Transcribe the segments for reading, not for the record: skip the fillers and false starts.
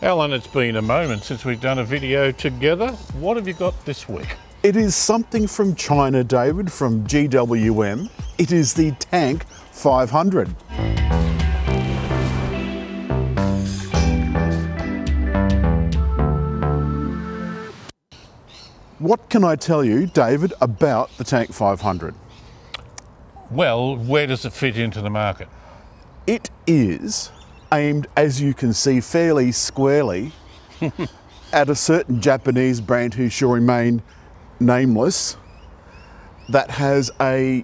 Alan, it's been a moment since we've done a video together. What have you got this week? It is something from China, David, from GWM. It is the Tank 500. What can I tell you, David, about the Tank 500? Well, where does it fit into the market? It is aimed, as you can see, fairly squarely at a certain Japanese brand who shall remain nameless, that has an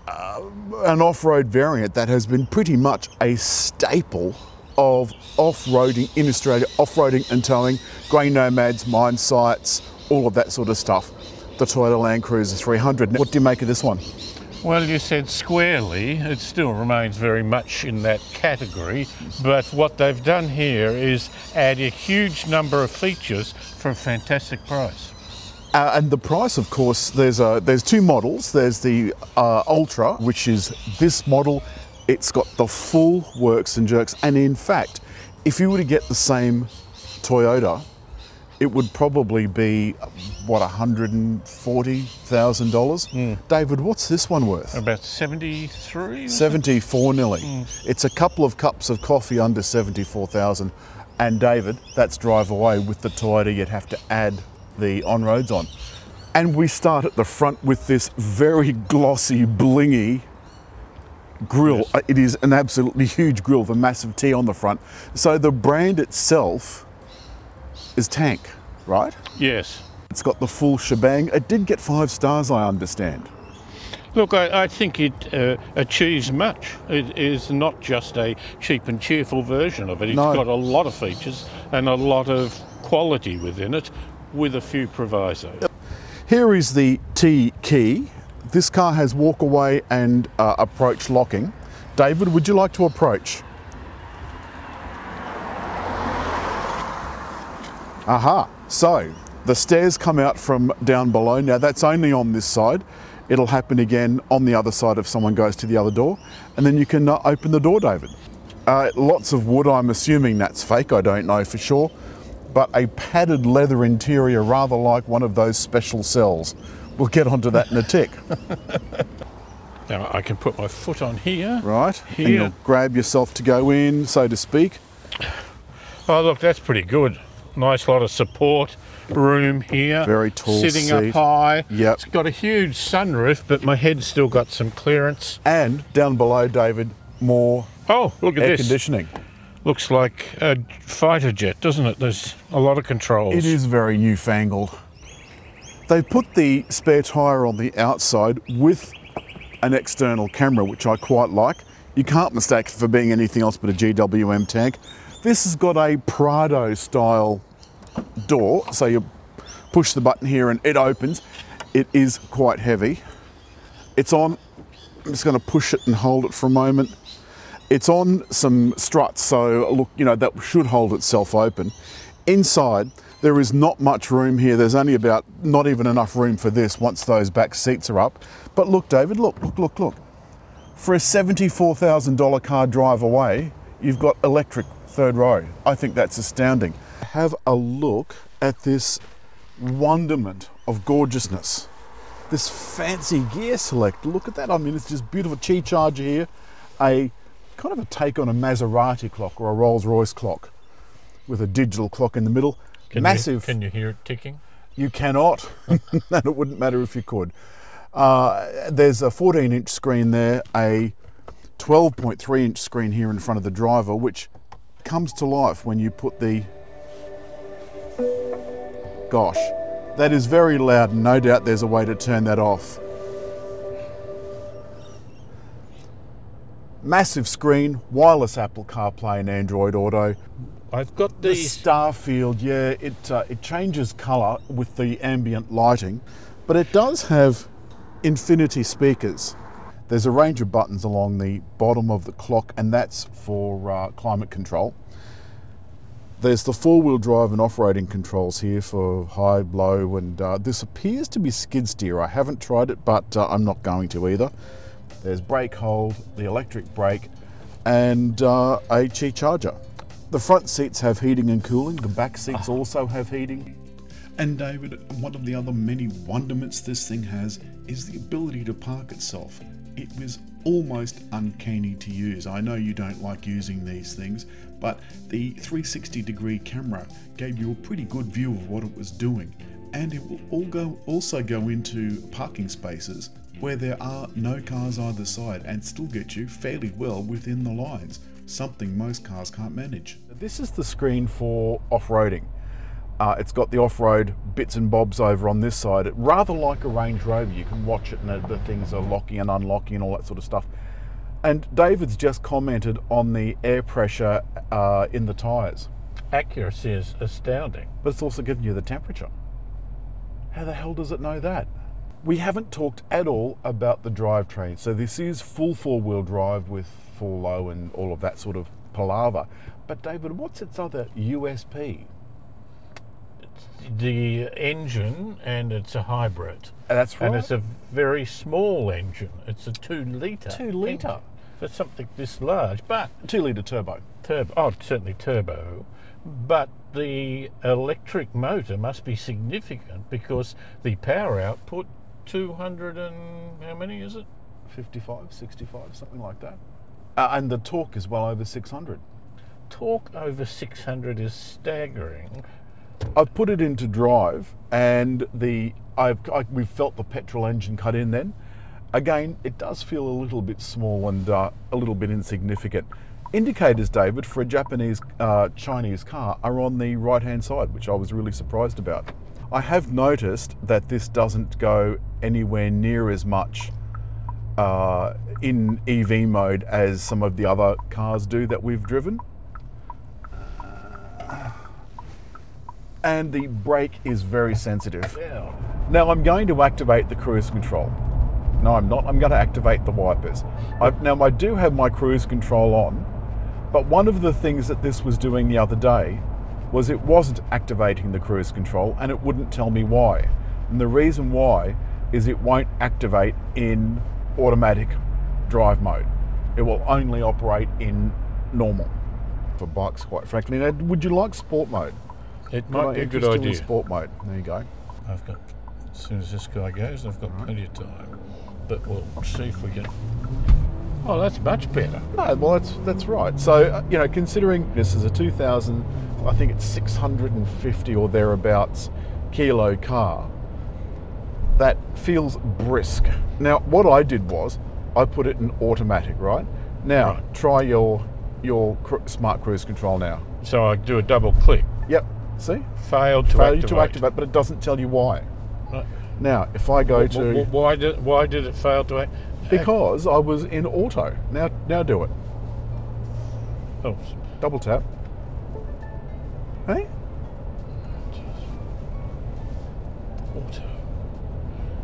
off-road variant that has been pretty much a staple of off-roading in Australia, off-roading and towing, grain nomads, mine sites, all of that sort of stuff. The Toyota Land Cruiser 300. What do you make of this one? Well, you said squarely. It still remains very much in that category, but what they've done here is add a huge number of features for a fantastic price. And the price, of course, there's two models. There's the Ultra, which is this model. It's got the full works and jerks. And in fact, if you were to get the same Toyota, it would probably be, what, $140,000? David, what's this one worth? About 73? 74 nearly. It's a couple of cups of coffee under 74,000. And David, that's drive away. With the Toyota, you'd have to add the on-roads on. And we start at the front with this very glossy, blingy grille. Yes. It is an absolutely huge grille, the massive T on the front. So the brand itself is Tank, right? Yes. It's got the full shebang. It did get 5 stars, I understand. Look, I think it achieves much. It is not just a cheap and cheerful version of it. It's got a lot of features and a lot of quality within it, with a few provisos. Here is the T key. This car has walk away and approach locking. David, would you like to approach? Aha, so the stairs come out from down below. Now that's only on this side. It'll happen again on the other side if someone goes to the other door. And then you can open the door, David. Lots of wood, I'm assuming that's fake, I don't know for sure. But a padded leather interior, rather like one of those special cells. We'll get onto that in a tick. Now I can put my foot on here. Right, here. And you'll grab yourself to go in, so to speak. Oh look, that's pretty good. Nice lot of support room here. Very tall sitting seat. Up high. Yep. It's got a huge sunroof, but my head's still got some clearance. And down below, David, more look at air this. conditioning. Looks like a fighter jet, doesn't it? There's a lot of controls. It is very newfangled. They put the spare tyre on the outside with an external camera, which I quite like. You can't mistake it for being anything else but a GWM Tank. This has got a Prado style door, so you push the button here and it opens. It is quite heavy. It's on, I'm just going to push it and hold it for a moment. It's on some struts, so look, you know, that should hold itself open. Inside, there is not much room here. There's only about, not even enough room for this once those back seats are up. But look, David, look. For a $74,000 car drive away, you've got electric third row. I think that's astounding. Have a look at this wonderment of gorgeousness. This fancy gear select. Look at that. I mean, it's just beautiful. Qi charger here. A kind of a take on a Maserati clock or a Rolls-Royce clock with a digital clock in the middle. Massive. Can you hear it ticking? You cannot, and it wouldn't matter if you could. There's a 14-inch screen there, a 12.3-inch screen here in front of the driver, which comes to life when you put the... Gosh, that is very loud, and no doubt there's a way to turn that off. Massive screen, wireless Apple CarPlay and Android Auto. I've got The these. star field, yeah, it changes colour with the ambient lighting, but it does have infinity speakers. There's a range of buttons along the bottom of the clock, and that's for climate control. There's the four-wheel drive and off-roading controls here for high, low, and this appears to be skid steer. I haven't tried it, but I'm not going to either. There's brake hold, the electric brake, and a Qi charger. The front seats have heating and cooling, the back seats also have heating. And David, one of the other many wonderments this thing has is the ability to park itself. It was almost uncanny to use. I know you don't like using these things, but the 360-degree camera gave you a pretty good view of what it was doing. And it will also go into parking spaces where there are no cars either side and still get you fairly well within the lines, something most cars can't manage. This is the screen for off-roading. It's got the off-road bits and bobs over on this side. Rather like a Range Rover, you can watch it and the things are locking and unlocking and all that sort of stuff. And David's just commented on the air pressure in the tyres. Accuracy is astounding. But it's also giving you the temperature. How the hell does it know that? We haven't talked at all about the drivetrain. So this is full four-wheel drive with full low and all of that sort of palaver. But David, what's its other USP? The engine, and it's a hybrid. That's right. And it's a very small engine. It's a 2-litre. 2-litre? For something this large, but... 2-litre turbo. Oh, certainly turbo. But the electric motor must be significant because the power output, 200 and... how many is it? 55, 65, something like that. And the torque is well over 600. Torque over 600 is staggering. I've put it into drive and we've felt the petrol engine cut in then. Again, it does feel a little bit small and a little bit insignificant. Indicators, David, for a Japanese Chinese car are on the right hand side, which I was really surprised about. I have noticed that this doesn't go anywhere near as much in EV mode as some of the other cars do that we've driven. And the brake is very sensitive. Yeah. Now I'm going to activate the cruise control. No, I'm not. I'm going to activate the wipers. Now I do have my cruise control on, but one of the things that this was doing the other day was it wasn't activating the cruise control and it wouldn't tell me why. And the reason why is it won't activate in automatic drive mode. It will only operate in normal for bikes, quite frankly. Now, would you like sport mode? It might be a good idea. Sport mode. There you go. I've got, as soon as this guy goes, I've got plenty of time. But we'll see if we can. Oh, that's much better. No, well, that's right. So, you know, considering this is a 2000, I think it's 650 or thereabouts kilo car, that feels brisk. Now, what I did was I put it in automatic, right? Now, try your smart cruise control now. So I do a double click. Yep. See? Failed to activate, but it doesn't tell you why. Right. Now, if I go to... Why did it fail to activate? Because I was in auto. Now do it. Oh. Double tap. Hey? Auto.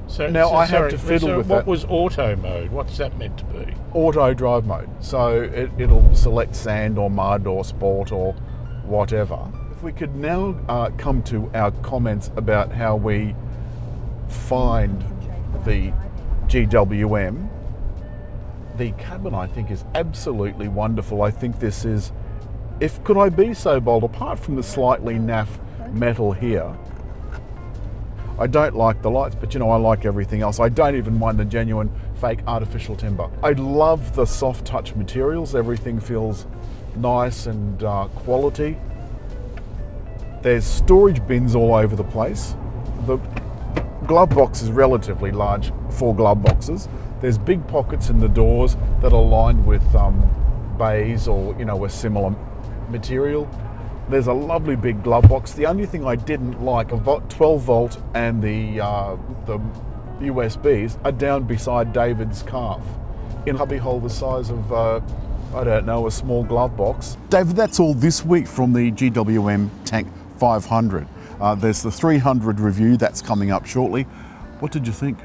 So now I have to fiddle with that. What was auto mode? What's that meant to be? Auto drive mode. So it'll select sand or mud or sport or whatever. If we could now come to our comments about how we find the GWM. The cabin, I think, is absolutely wonderful. I think this is, could I be so bold, apart from the slightly naff metal here, I don't like the lights, but you know, I like everything else. I don't even mind the genuine fake artificial timber. I love the soft touch materials. Everything feels nice and quality. There's storage bins all over the place. The glove box is relatively large, 4 glove boxes. There's big pockets in the doors that are lined with bays or, you know, a similar material. There's a lovely big glove box. The only thing I didn't like, a 12 volt and the USBs are down beside David's calf in a cubby hole the size of, I don't know, a small glove box. David, that's all this week from the GWM Tank 500. There's the 300 review that's coming up shortly. What did you think?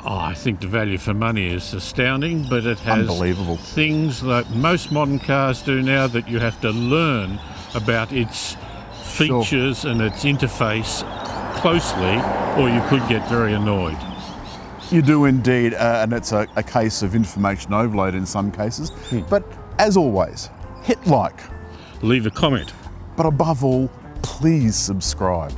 Oh, I think the value for money is astounding, but it has unbelievable things that most modern cars do now that you have to learn about its features and its interface closely, or you could get very annoyed. You do indeed, and it's a case of information overload in some cases. But as always, hit like. leave a comment. But above all, please subscribe.